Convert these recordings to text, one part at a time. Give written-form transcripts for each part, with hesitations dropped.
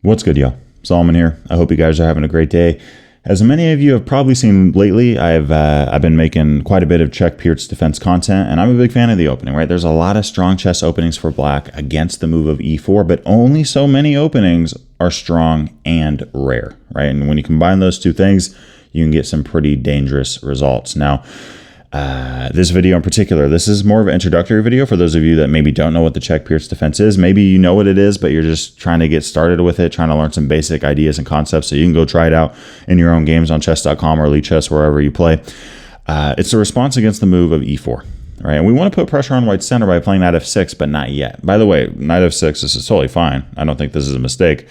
What's good, y'all? Solomon here. I hope you guys are having a great day. As many of you have probably seen lately, I've been making quite a bit of Czech Pirc defense content, and I'm a big fan of the opening, right? There's a lot of strong chess openings for black against the move of e4, but only so many openings are strong and rare, right? And when you combine those two things, you can get some pretty dangerous results. Now, this video in particular, this is more of an introductory video for those of you that maybe don't know what the Czech Pirc defense is. Maybe you know what it is, but you're just trying to get started with it, trying to learn some basic ideas and concepts so you can go try it out in your own games on chess.com or Elite Chess, wherever you play. It's a response against the move of e4, right? And we want to put pressure on white's center by playing knight f6, but not yet. By the way, knight f6, this is totally fine. I don't think this is a mistake.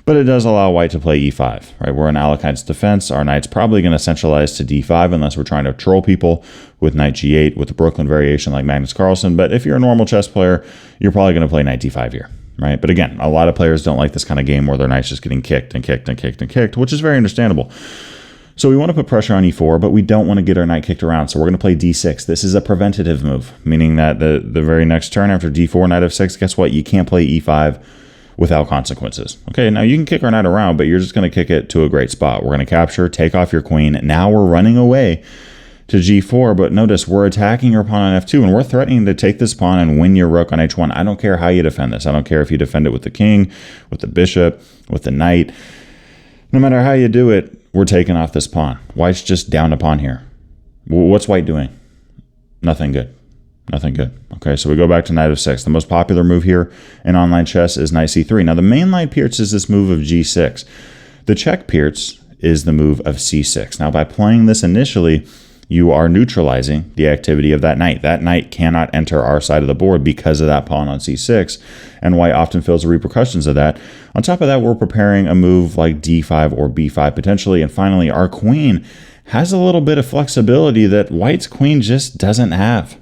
But it does allow white to play e5, right? We're in Alekhine's defense. Our knight's probably going to centralize to d5 unless we're trying to troll people with knight g8 with the Brooklyn variation like Magnus Carlsen. But if you're a normal chess player, you're probably going to play knight d5 here, right? But again, a lot of players don't like this kind of game where their knight's just getting kicked and kicked and kicked and kicked, which is very understandable. So we want to put pressure on e4, but we don't want to get our knight kicked around. So we're going to play d6. This is a preventative move, meaning that the very next turn after d4, knight f6, guess what? You can't play e5 without consequences. Okay, now you can kick our knight around, but you're just going to kick it to a great spot. We're going to capture, take off your queen. Now we're running away to g4, but notice we're attacking your pawn on f2, and we're threatening to take this pawn and win your rook on h1. I don't care how you defend this. I don't care if you defend it with the king, with the bishop, with the knight. No matter how you do it, we're taking off this pawn. White's just down a pawn here. What's white doing? Nothing good. Nothing good. Okay, so we go back to knight f6. The most popular move here in online chess is knight c3. Now, the mainline Pirc is this move of g6. The Czech Pirc is the move of c6. Now, by playing this initially, you are neutralizing the activity of that knight. That knight cannot enter our side of the board because of that pawn on c6, and white often feels the repercussions of that. On top of that, we're preparing a move like d5 or b5 potentially, and finally, our queen has a little bit of flexibility that white's queen just doesn't have.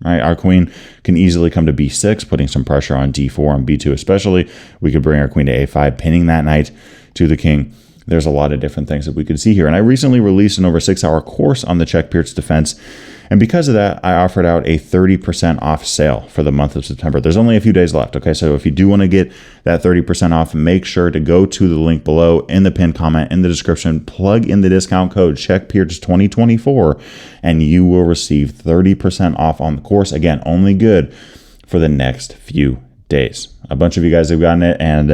Right, our queen can easily come to b6, putting some pressure on d4 and b2 especially. We could bring our queen to a5, pinning that knight to the king. There's a lot of different things that we could see here. And I recently released an over 6-hour course on the Czech Pirc defense. And because of that, I offered out a 30% off sale for the month of September. There's only a few days left. Okay, so if you do want to get that 30% off, make sure to go to the link below in the pinned comment in the description, plug in the discount code CzechPirc2024, and you will receive 30% off on the course. Again, only good for the next few days. A bunch of you guys have gotten it, and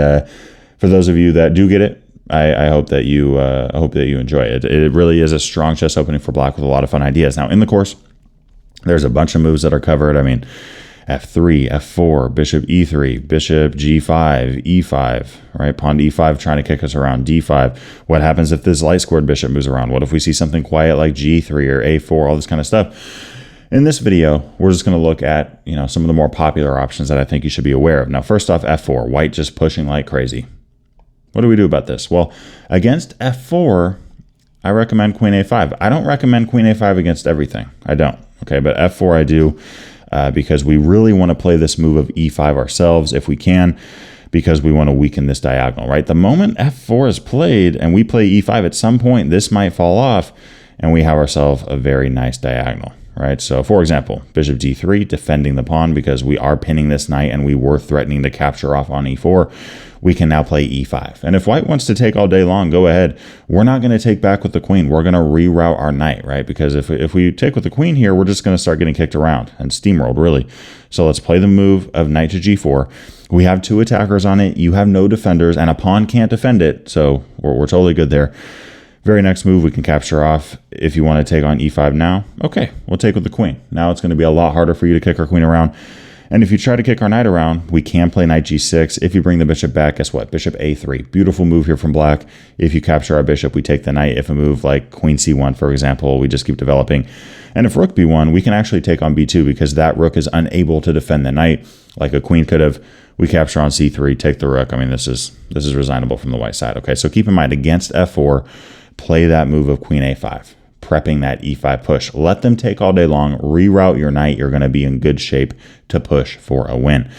for those of you that do get it, I hope that you enjoy it. It really is a strong chess opening for black with a lot of fun ideas. Now in the course, there's a bunch of moves that are covered. I mean, f3, f4, bishop e3, bishop g5, e5, right? Pawn to e5 trying to kick us around, d5. What happens if this light squared bishop moves around? What if we see something quiet like g3 or a4, all this kind of stuff? In this video, we're just going to look at, some of the more popular options that I think you should be aware of. Now, first off, f4, white just pushing like crazy. What do we do about this? Well, against f4, I recommend queen a5. I don't recommend queen a5 against everything. I don't. Okay, but f4 I do because we really want to play this move of e5 ourselves if we can, because we want to weaken this diagonal, right? The moment f4 is played and we play e5, at some point this might fall off and we have ourselves a very nice diagonal, right? So for example, bishop d3, defending the pawn because we are pinning this knight and we were threatening to capture off on e4. We can now play e5. And if white wants to take all day long, go ahead. We're not going to take back with the queen. We're going to reroute our knight, right? Because if we take with the queen here, we're just going to start getting kicked around and steamrolled, really. So let's play the move of knight to g4. We have two attackers on it. You have no defenders, and a pawn can't defend it. So we're totally good there. Very next move, we can capture off. If you want to take on e5 now, okay, we'll take with the queen. Now it's going to be a lot harder for you to kick our queen around. And if you try to kick our knight around, we can play knight g6. If you bring the bishop back, guess what? Bishop a3. Beautiful move here from black. If you capture our bishop, we take the knight. If a move like queen c1, for example, we just keep developing. And if rook b1, we can actually take on b2 because that rook is unable to defend the knight like a queen could have. We capture on c3, take the rook. I mean, this is resignable from the white side. Okay, so keep in mind, against f4, play that move of queen a5. Prepping that e5 push. Let them take all day long, reroute your knight. You're going to be in good shape to push for a win.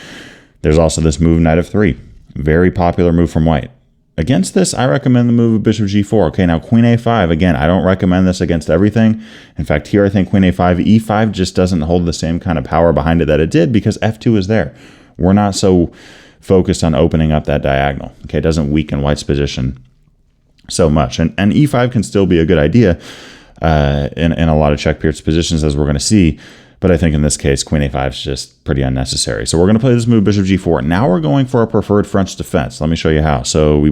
There's also this move, knight f3. Very popular move from white. Against this, I recommend the move of bishop g4. Okay, now queen a5, again, I don't recommend this against everything. In fact, here I think queen a5, e5 just doesn't hold the same kind of power behind it that it did because f2 is there. We're not so focused on opening up that diagonal. Okay, it doesn't weaken white's position so much. And e5 can still be a good idea in a lot of Czech Pirc positions, as we're going to see. But I think in this case, queen a5 is just pretty unnecessary. So we're going to play this move, bishop g4. Now we're going for a preferred French defense. Let me show you how. So we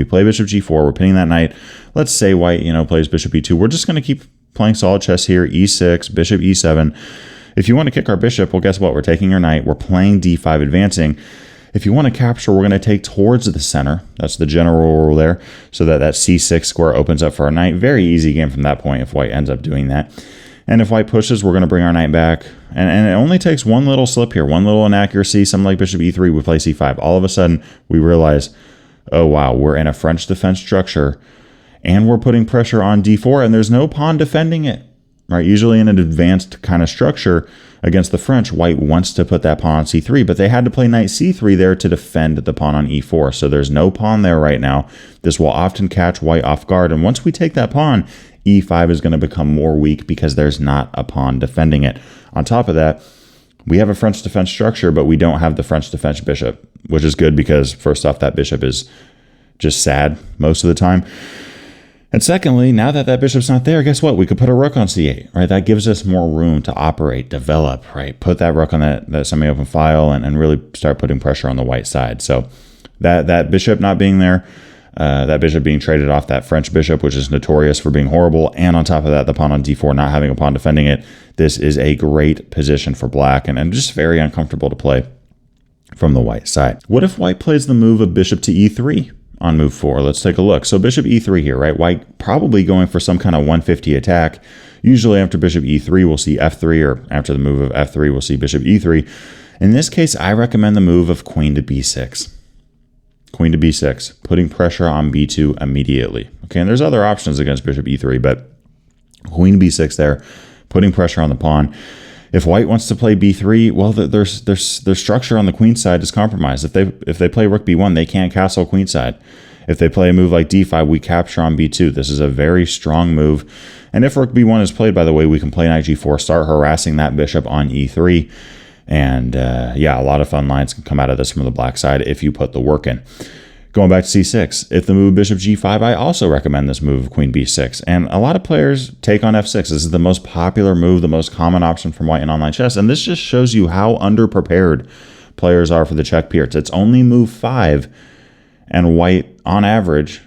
play bishop g4. We're pinning that knight. Let's say white, plays bishop e2. We're just going to keep playing solid chess here. e6, bishop e7. If you want to kick our bishop, well, guess what? We're taking our knight. We're playing d5 advancing. If you want to capture, we're going to take towards the center. That's the general rule there. So that c6 square opens up for our knight. Very easy game from that point if white ends up doing that. And if white pushes, we're going to bring our knight back. And it only takes one little slip here, one little inaccuracy, something like bishop e3, we play c5. All of a sudden, we realize, oh, wow, we're in a French defense structure, and we're putting pressure on d4, and there's no pawn defending it. Right? Usually in an advanced kind of structure against the French, white wants to put that pawn on c3, but they had to play knight c3 there to defend the pawn on e4. So there's no pawn there right now. This will often catch white off guard. And once we take that pawn, e5 is going to become more weak because there's not a pawn defending it. On top of that, we have a French defense structure, but we don't have the French defense bishop, which is good because first off, that bishop is just sad most of the time. And secondly, now that that bishop's not there, guess what? We could put a rook on c8, right? That gives us more room to operate, develop, right? Put that rook on that semi-open file and really start putting pressure on the white side. So that bishop not being there, that bishop being traded off that French bishop, which is notorious for being horrible, and on top of that, the pawn on d4 not having a pawn defending it, this is a great position for black and just very uncomfortable to play from the white side. What if white plays the move of bishop to e3? On move 4, let's take a look. So bishop e3 here, right? White probably going for some kind of 150 attack. Usually after bishop e3, we'll see f3, or after the move of f3, we'll see bishop e3. In this case, I recommend the move of queen to b6. Queen to b6, putting pressure on b2 immediately. Okay, and there's other options against bishop e3, but queen to b6 there, putting pressure on the pawn. If white wants to play b3, well, their structure on the queen side is compromised. If they play rook b1, they can't castle queen side. If they play a move like d5, we capture on b2. This is a very strong move. And if rook b1 is played, by the way, we can play knight g4, start harassing that bishop on e3. And yeah, a lot of fun lines can come out of this from the black side if you put the work in. Going back to c6, if the move bishop g5, I also recommend this move of queen b6. And a lot of players take on f6. This is the most popular move, the most common option from white in online chess. And this just shows you how underprepared players are for the Czech Pirc. It's only move 5, and white, on average,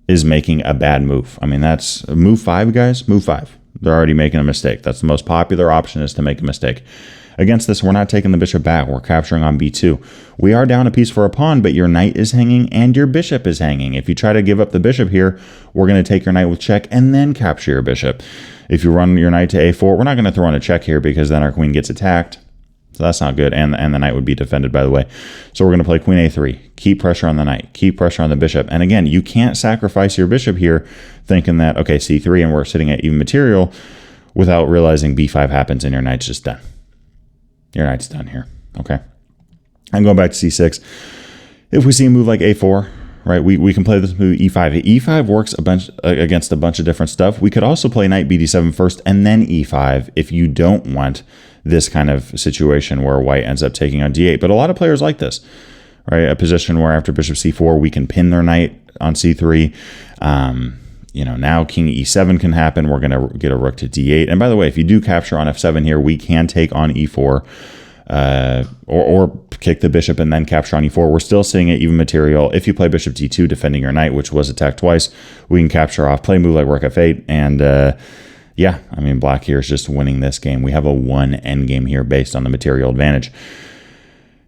is making a bad move. I mean, that's move 5, guys, move 5. They're already making a mistake. That's the most popular option, is to make a mistake. Against this, we're not taking the bishop back. We're capturing on b2. We are down a piece for a pawn, but your knight is hanging and your bishop is hanging. If you try to give up the bishop here, we're going to take your knight with check and then capture your bishop. If you run your knight to a4, we're not going to throw in a check here because then our queen gets attacked. So that's not good, and the knight would be defended, by the way. So we're going to play queen a3. Keep pressure on the knight. Keep pressure on the bishop. And again, you can't sacrifice your bishop here thinking that, okay, c3, and we're sitting at even material without realizing b5 happens and your knight's just done. Your knight's done here, okay? And going back to c6, if we see a move like a4, right, we can play this move e5. e5 works against a bunch of different stuff. We could also play knight bd7 first and then e5 if you don't want this kind of situation where white ends up taking on d8. But a lot of players like this, right? A position where after bishop c4, we can pin their knight on c3. Now king e7 can happen. We're going to get a rook to d8. And by the way, if you do capture on f7 here, we can take on e4 or kick the bishop and then capture on e4. We're still seeing it even material. If you play bishop d2, defending your knight, which was attacked twice, we can capture off, play a move like rook f8. And yeah, I mean, black here is just winning this game. We have a 1 endgame here based on the material advantage.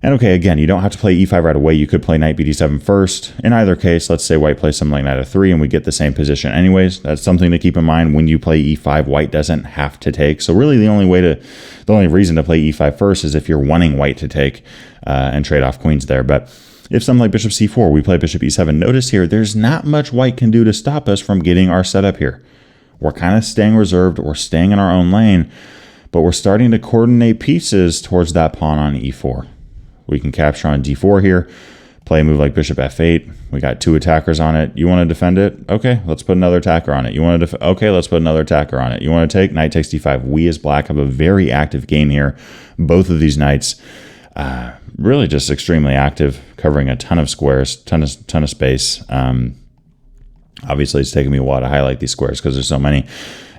And okay, again, you don't have to play e5 right away. You could play knight bd7 first. In either case, let's say white plays something like knight f3 and we get the same position anyways. That's something to keep in mind. When you play e5, white doesn't have to take. So really the only reason to play e5 first is if you're wanting white to take and trade off queens there. But if something like bishop c4, we play bishop e7. Notice here, there's not much white can do to stop us from getting our setup here. We're kind of staying reserved. We're staying in our own lane, but we're starting to coordinate pieces towards that pawn on e4. We can capture on d4 here, play a move like bishop f8. We got 2 attackers on it. You want to defend it? Okay, let's put another attacker on it. You want to okay, let's put another attacker on it. You want to take? Knight takes d5. We as black have a very active game here. Both of these knights Really just extremely active, covering a ton of squares, ton of space. Obviously, it's taken me a while to highlight these squares because there's so many.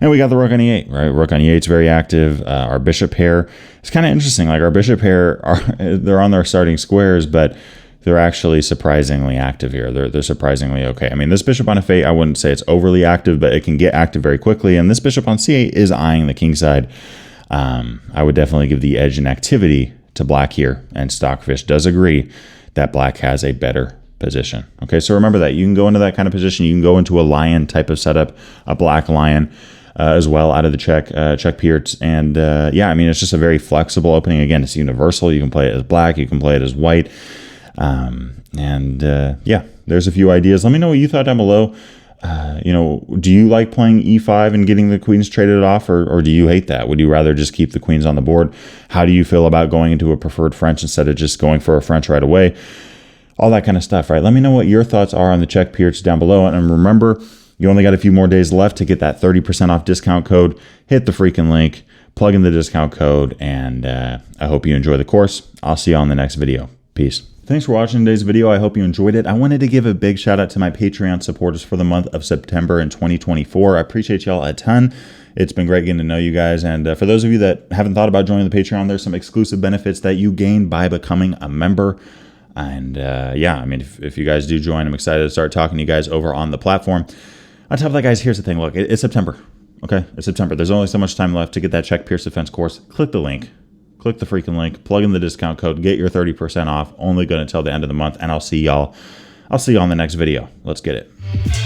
And we got the rook on e8, right? Rook on e8 is very active. Our bishop pair, it's kind of interesting. Like our bishop pair, they're on their starting squares, but they're actually surprisingly active here. They're surprisingly okay. I mean, this bishop on f8, I wouldn't say it's overly active, but it can get active very quickly. And this bishop on c8 is eyeing the king side. I would definitely give the edge in activity to black here. And Stockfish does agree that black has a better position. Okay, so remember that. You can go into that kind of position. You can go into a lion type of setup, a black lion as well out of the Czech Pirc. And yeah, I mean, it's just a very flexible opening. Again, it's universal. You can play it as black. You can play it as white. Yeah, there's a few ideas. Let me know what you thought down below. You know, do you like playing e5 and getting the queens traded off, or do you hate that? Would you rather just keep the queens on the board? How do you feel about going into a preferred French instead of just going for a French right away? All that kind of stuff, right? Let me know what your thoughts are on the Czech Pirc down below. And remember, you only got a few more days left to get that 30% off discount code. Hit the freaking link, plug in the discount code, and I hope you enjoy the course. I'll see you on the next video. Peace. Thanks for watching today's video. I hope you enjoyed it. I wanted to give a big shout out to my Patreon supporters for the month of September in 2024. I appreciate y'all a ton. It's been great getting to know you guys. And for those of you that haven't thought about joining the Patreon, there's some exclusive benefits that you gain by becoming a member. And yeah, I mean, if you guys do join, I'm excited to start talking to you guys over on the platform. On top of that, guys, here's the thing. Look, it's September. Okay, it's September. There's only so much time left to get that Czech Pirc Defense course. Click the link. Click the freaking link, plug in the discount code, get your 30% off. Only good until the end of the month, and I'll see y'all on the next video. Let's get it.